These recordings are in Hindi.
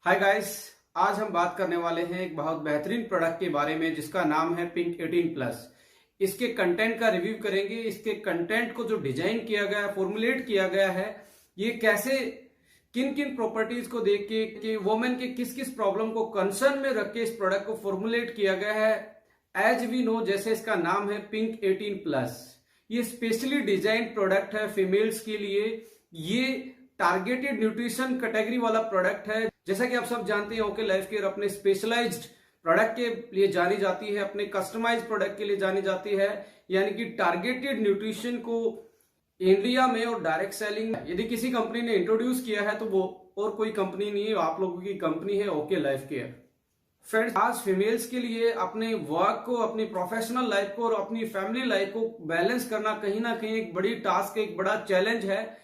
हाय गाइस, आज हम बात करने वाले हैं एक बहुत बेहतरीन प्रोडक्ट के बारे में जिसका नाम है पिंक 18 प्लस। इसके कंटेंट का रिव्यू करेंगे। इसके कंटेंट को जो डिजाइन किया गया है, फॉर्मुलेट किया गया है, ये कैसे किन किन प्रॉपर्टीज को देख के कि वुमेन के किस किस प्रॉब्लम को कंसर्न में रख के इस प्रोडक्ट को फॉर्मुलेट किया गया है। एज वी नो, जैसे इसका नाम है पिंक 18 प्लस, ये स्पेशली डिजाइन प्रोडक्ट है फीमेल्स के लिए। ये टारगेटेड न्यूट्रिशन कैटेगरी वाला प्रोडक्ट है। जैसा कि आप सब जानते हैं, ओके लाइफ केयर अपने स्पेशलाइज्ड प्रोडक्ट के लिए जानी जाती है, अपने कस्टमाइज्ड प्रोडक्ट के लिए जानी जाती है। यानी कि टारगेटेड न्यूट्रिशन को इंडिया में और डायरेक्ट सेलिंग यदि किसी कंपनी ने इंट्रोड्यूस किया है तो वो और कोई कंपनी नहीं है, आप लोगों की कंपनी है ओके लाइफ केयर। फ्रेंड्स, आज फीमेल्स के लिए अपने वर्क को, अपनी प्रोफेशनल लाइफ को और अपनी फैमिली लाइफ को बैलेंस करना कहीं ना कहीं एक बड़ी टास्क, एक बड़ा चैलेंज है।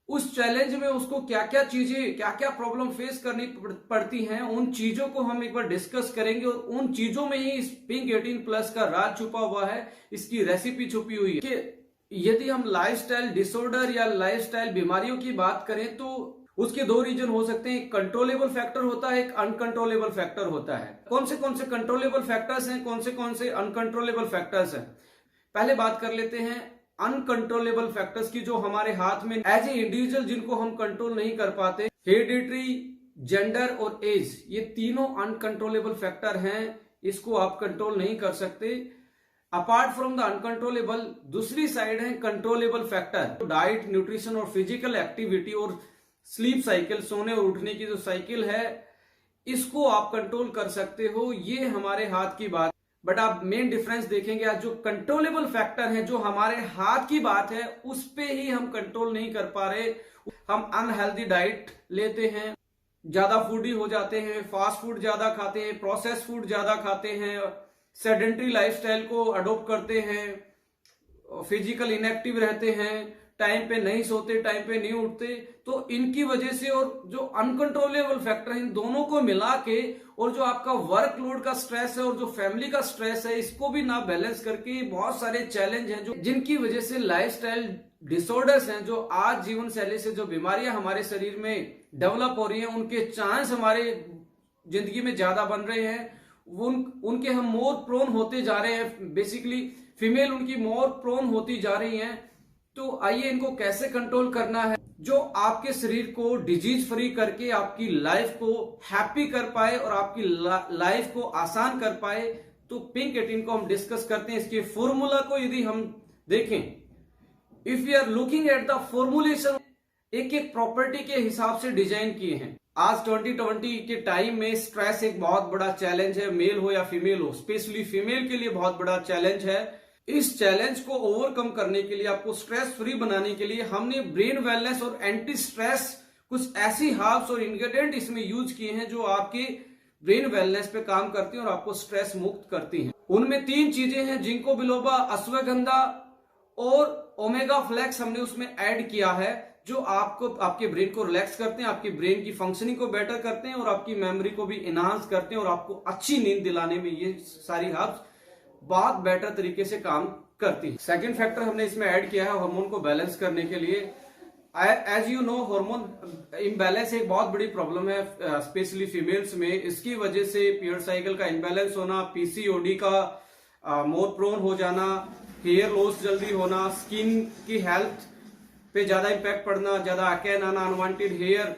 उस चैलेंज में उसको क्या क्या चीजें, क्या क्या प्रॉब्लम फेस करनी पड़ती हैं, उन चीजों को हम एक बार डिस्कस करेंगे। और उन चीजों में ही इस पिंक 18 प्लस का राज छुपा हुआ है, इसकी रेसिपी छुपी हुई है। कि यदि हम लाइफस्टाइल डिसऑर्डर या लाइफस्टाइल बीमारियों की बात करें तो उसके दो रीजन हो सकते हैं। एक कंट्रोलेबल फैक्टर होता है, एक अनकंट्रोलेबल फैक्टर होता है। कौन से कंट्रोलेबल फैक्टर्स हैं, कौन से अनकंट्रोलेबल फैक्टर्स हैं, पहले बात कर लेते हैं अनकंट्रोलेबल फैक्टर्स की, जो हमारे हाथ में एज ए इंडिविजुअल जिनको हम कंट्रोल नहीं कर पाते। हेरिडिटरी, जेंडर और एज, ये तीनों अनकंट्रोलेबल फैक्टर हैं, इसको आप कंट्रोल नहीं कर सकते। अपार्ट फ्रॉम द अनकंट्रोलेबल, दूसरी साइड है कंट्रोलेबल फैक्टर। डाइट, न्यूट्रिशन और फिजिकल एक्टिविटी और स्लीप साइकिल, सोने और उठने की जो साइकिल है, इसको आप कंट्रोल कर सकते हो, ये हमारे हाथ की बात। बट आप मेन डिफरेंस देखेंगे, आज जो कंट्रोलेबल फैक्टर है, जो हमारे हाथ की बात है, उस पे ही हम कंट्रोल नहीं कर पा रहे। हम अनहेल्दी डाइट लेते हैं, ज्यादा फूडी हो जाते हैं, फास्ट फूड ज्यादा खाते हैं, प्रोसेस फूड ज्यादा खाते हैं, सेडेंट्री लाइफस्टाइल को अडॉप्ट करते हैं, फिजिकल इनएक्टिव रहते हैं, टाइम पे नहीं सोते, टाइम पे नहीं उठते। तो इनकी वजह से और जो अनकंट्रोलेबल फैक्टर है, इन दोनों को मिला के, और जो आपका वर्कलोड का स्ट्रेस है और जो फैमिली का स्ट्रेस है, इसको भी ना बैलेंस करके बहुत सारे चैलेंज हैं जो जिनकी वजह से लाइफस्टाइल डिसऑर्डर्स हैं, जो आज जीवन शैली से जो बीमारियां हमारे शरीर में डेवलप हो रही हैं, उनके चांस हमारे जिंदगी में ज्यादा बन रहे हैं। उनके हम मोर प्रोन होते जा रहे हैं। बेसिकली फीमेल उनकी मोर प्रोन होती जा रही हैं। तो आइए इनको कैसे कंट्रोल करना है, जो आपके शरीर को डिजीज फ्री करके आपकी लाइफ को हैप्पी कर पाए और आपकी लाइफ को आसान कर पाए। तो पिंक 18 को हम डिस्कस करते हैं। इसके फॉर्मूला को यदि हम देखें, if you are looking at the formulation, एक एक प्रॉपर्टी के हिसाब से डिजाइन किए हैं। आज 2020 के टाइम में स्ट्रेस एक बहुत बड़ा चैलेंज है, मेल हो या फीमेल हो, स्पेशली फीमेल के लिए बहुत बड़ा चैलेंज है। इस चैलेंज को ओवरकम करने के लिए, आपको स्ट्रेस फ्री बनाने के लिए, हमने ब्रेन वेलनेस और एंटी स्ट्रेस कुछ ऐसी हर्ब्स और इंग्रेडिएंट इसमें यूज किए हैं जो आपके ब्रेन वेलनेस पे काम करती हैं और आपको स्ट्रेस मुक्त करती हैं। उनमें 3 चीजें हैं, जिंको बिलोबा, अश्वगंधा और ओमेगा फ्लेक्स हमने उसमें ऐड किया है, जो आपको आपके ब्रेन को रिलैक्स करते हैं, आपकी ब्रेन की फंक्शनिंग को बेटर करते हैं और आपकी मेमोरी को भी इनहांस करते हैं और आपको अच्छी नींद दिलाने में ये सारी हर्ब्स बहुत बेटर तरीके से काम करती है। सेकंड फैक्टर हमने इसमें ऐड किया है हार्मोन को बैलेंस करने के लिए। As you know, hormone imbalance एक बहुत बड़ी प्रॉब्लम है, स्पेशली फीमेल्स में। इसकी वजह से पीरियड साइकिल का इम्बैलेंस होना, पीसीओडी का मोर प्रोन हो जाना, हेयर लॉस जल्दी होना, स्किन की हेल्थ पे ज्यादा इंपैक्ट पड़ना, ज्यादा एक्ने आना, अनवांटेड हेयर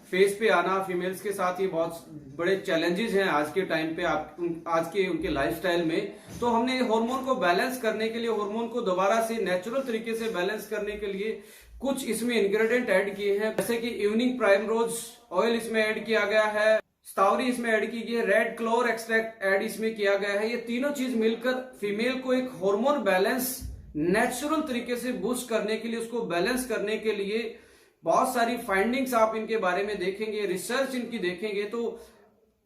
फेस पे आना, फीमेल्स के साथ ये बहुत बड़े चैलेंजेस हैं आज के टाइम पे, आज के उनके लाइफस्टाइल में। तो हमने हार्मोन को बैलेंस करने के लिए, हार्मोन को दोबारा से नेचुरल तरीके से बैलेंस करने के लिए कुछ इसमें इंग्रेडिएंट ऐड किए हैं, जैसे कि इवनिंग प्राइमरोज ऑयल इसमें ऐड किया गया है, स्टावरी इसमें ऐड की गई है, रेड क्लोर एक्सट्रैक्ट ऐड इसमें किया गया है। ये तीनों चीज मिलकर फीमेल को एक हार्मोन बैलेंस नेचुरल तरीके से बूस्ट करने के लिए, उसको बैलेंस करने के लिए बहुत सारी फाइंडिंग्स आप इनके बारे में देखेंगे, रिसर्च इनकी देखेंगे, तो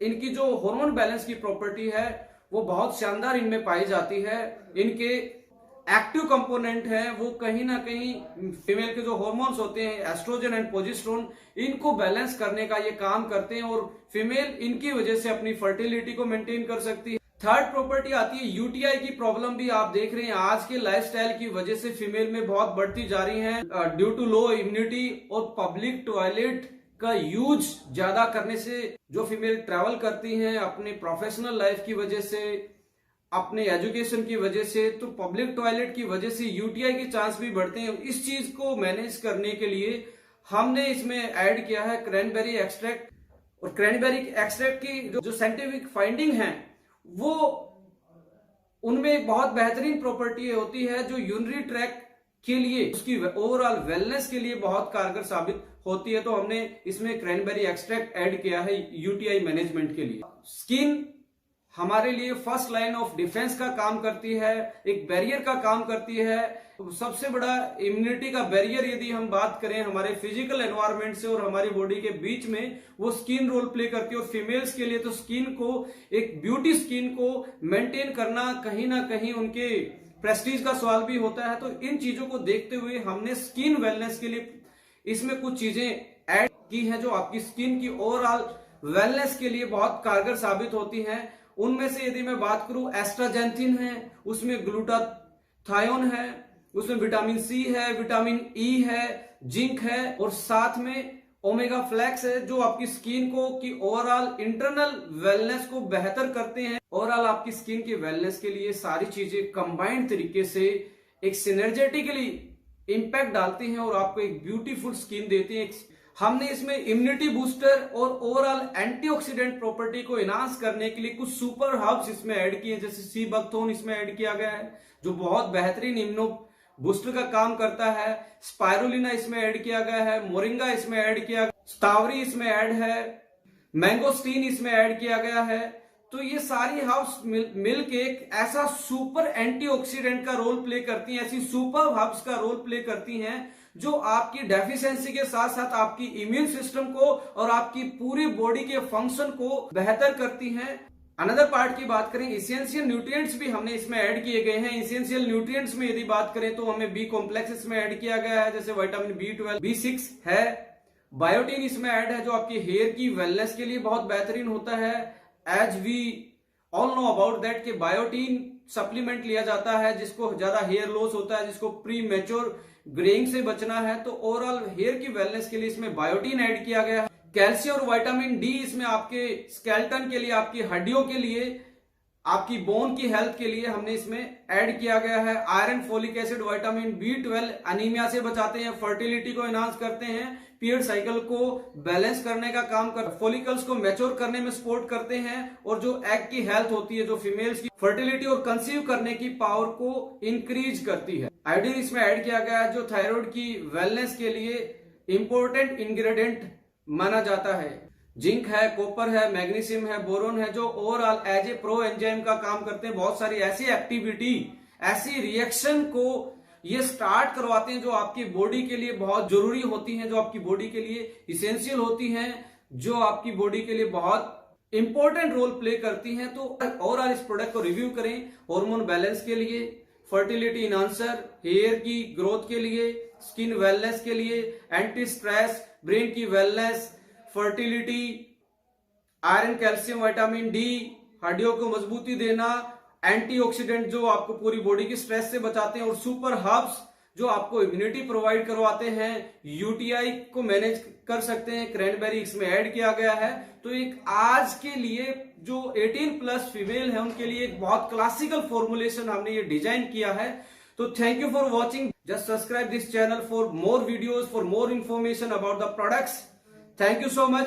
इनकी जो हार्मोन बैलेंस की प्रॉपर्टी है वो बहुत शानदार इनमें पाई जाती है। इनके एक्टिव कंपोनेंट है वो कहीं ना कहीं फीमेल के जो हार्मोन्स होते हैं, एस्ट्रोजन एंड प्रोजेस्टेरोन, इनको बैलेंस करने का ये काम करते हैं और फीमेल इनकी वजह से अपनी फर्टिलिटी को मेंटेन कर सकती है। थर्ड प्रॉपर्टी आती है यूटीआई की प्रॉब्लम। भी आप देख रहे हैं आज के लाइफस्टाइल की वजह से फीमेल में बहुत बढ़ती जा रही है, ड्यू टू लो इम्यूनिटी और पब्लिक टॉयलेट का यूज ज्यादा करने से जो फीमेल ट्रैवल करती हैं अपने प्रोफेशनल लाइफ की वजह से, अपने एजुकेशन की वजह से, तो पब्लिक टॉयलेट की वजह से यूटीआई के चांस भी बढ़ते हैं। इस चीज को मैनेज करने के लिए हमने इसमें ऐड किया है क्रैनबेरी एक्सट्रैक्ट। और क्रैनबेरी एक्सट्रैक्ट की जो साइंटिफिक फाइंडिंग है वो उनमें एक बहुत बेहतरीन प्रॉपर्टी होती है जो यूरिनरी ट्रैक के लिए, उसकी ओवरऑल वेलनेस के लिए बहुत कारगर साबित होती है। तो हमने इसमें क्रैनबेरी एक्सट्रैक्ट ऐड किया है यूटीआई मैनेजमेंट के लिए। स्किन हमारे लिए फर्स्ट लाइन ऑफ डिफेंस का काम करती है, एक बैरियर का काम करती है। सबसे बड़ा इम्यूनिटी का बैरियर यदि हम बात करें हमारे फिजिकल एनवायरनमेंट से और हमारी बॉडी के बीच में, वो स्किन रोल प्ले करती है। और फीमेल्स के लिए तो स्किन को, एक ब्यूटी स्किन को मेंटेन करना कहीं ना कहीं उनके प्रेस्टीज का सवाल भी होता है। तो इन चीजों को देखते हुए हमने स्किन वेलनेस के लिए इसमें कुछ चीजें ऐड की हैं जो आपकी स्किन की ओवरऑल वेलनेस के लिए बहुत कारगर साबित होती हैं। उनमें से यदि मैं बात करूं, एस्ट्राजेंथिन है, उसमें ग्लूटाथायोन है, उसमें विटामिन सी है, विटामिन ई है, जिंक है और साथ में ओमेगा फ्लैक्स है जो आपकी स्किन को की ओवरऑल इंटरनल वेलनेस को बेहतर करते हैं। ओवरऑल आपकी स्किन की वेलनेस के लिए सारी चीजें कंबाइंड तरीके से एक सिनर्जेटिकली इंपैक्ट डालती हैं और आपको एक ब्यूटीफुल स्किन देती हैं। हमने इसमें इम्यूनिटी बूस्टर और ओवरऑल एंटीऑक्सीडेंट प्रॉपर्टी को इनहांस करने के लिए कुछ सुपर हर्ब्स इसमें ऐड किए, जैसे सी बकथोर्न इसमें ऐड किया गया है जो बहुत बेहतरीन इम्यूनो बूस्टर का काम करता है। स्पाइरुलिना इसमें ऐड किया गया है, मोरिंगा इसमें ऐड किया, स्टावरी इसमें ऐड है, मैंगोस्टीन इसमें ऐड किया गया है। तो ये सारी हर्ब्स मिलके एक ऐसा सुपर एंटीऑक्सीडेंट का रोल प्ले करती हैं, ऐसी सुपर हर्ब्स का रोल प्ले करती हैं जो आपकी डेफिशिएंसी के साथ साथ आपकी इम्यून सिस्टम को और आपकी पूरी बॉडी के फंक्शन को बेहतर करती हैं। अनदर पार्ट की बात करें, इसेंशियल न्यूट्रिएंट्स भी हमने इसमें ऐड किए गए हैं। इसेंशियल न्यूट्रिएंट्स में यदि बात करें तो हमें बी कॉम्प्लेक्स इसमें ऐड किया गया है, जैसे विटामिन B12, B6 है, बायोटीन इसमें ऐड है जो आपकी हेयर की वेलनेस के लिए बहुत बेहतरीन होता है। As we all know about that कि बायोटीन सप्लीमेंट लिया जाता है जिसको ज्यादा हेयर लॉस होता है, जिसको प्री मैच्योर ग्रेइंग से बचना है, तो ओवरऑल हेयर की वेलनेस के लिए इसमें बायोटीन ऐड किया गया है। कैल्शियम और विटामिन डी इसमें आपके स्केलेटन के लिए, आपकी हड्डियों के लिए, आपकी बोन की हेल्थ के लिए हमने इसमें ऐड किया गया है। Iron, folic acid, vitamin B12 anaemia से बचाते हैं, फर्टिलिटी को एनहांस करते हैं, पीरियड साइकिल को बैलेंस करने का काम कर, फॉलिकल्स को मैच्योर करने में सपोर्ट करते हैं और जो एग की हेल्थ होती है, जो फीमेल्स की फर्टिलिटी और कंसीव करने की पावर को इंक्रीज करती है। आयोडीन इसमें ऐड किया गया है जो थायराइड की वेलनेस के लिए इंपॉर्टेंट इंग्रेडिएंट माना जाता है। जिंक है, कॉपर है, मैग्नीशियम है, बोरोन है जो overall as a pro enzyme का काम करते हैं। बहुत सारी ऐसी एक्टिविटी, ऐसी रिएक्शन को ये स्टार्ट करवाते हैं जो आपकी बॉडी के लिए बहुत जरूरी होती हैं, जो आपकी बॉडी के लिए इसेंशियल होती हैं, जो आपकी बॉडी के लिए बहुत इंपॉर्टेंट रोल प्ले करती हैं। तो ओवरऑल इस प्रोडक्ट को रिव्यू करें, हार्मोन बैलेंस के लिए, फर्टिलिटी इनहांसर, हेयर की ग्रोथ के लिए, स्किन वेलनेस के लिए, एंटी स्ट्रेस, ब्रेन की wellness, fertility, iron, calcium, vitamin D, हड्डियों को मजबूती देना, एंटीऑक्सीडेंट जो आपको पूरी बॉडी की स्ट्रेस से बचाते हैं और सुपर हर्ब्स जो आपको इम्यूनिटी प्रोवाइड करवाते हैं, यूटीआई को मैनेज कर सकते हैं, क्रैनबेरी इसमें ऐड किया गया है। तो एक आज के लिए जो 18+ फीमेल है उनके लिए एक बहुत क्लासिकल फॉर्मुलेशन हमने ये डिजाइन किया है। तो thank you for watching, just subscribe this channel for more videos, for more information about the products. Thank you so much.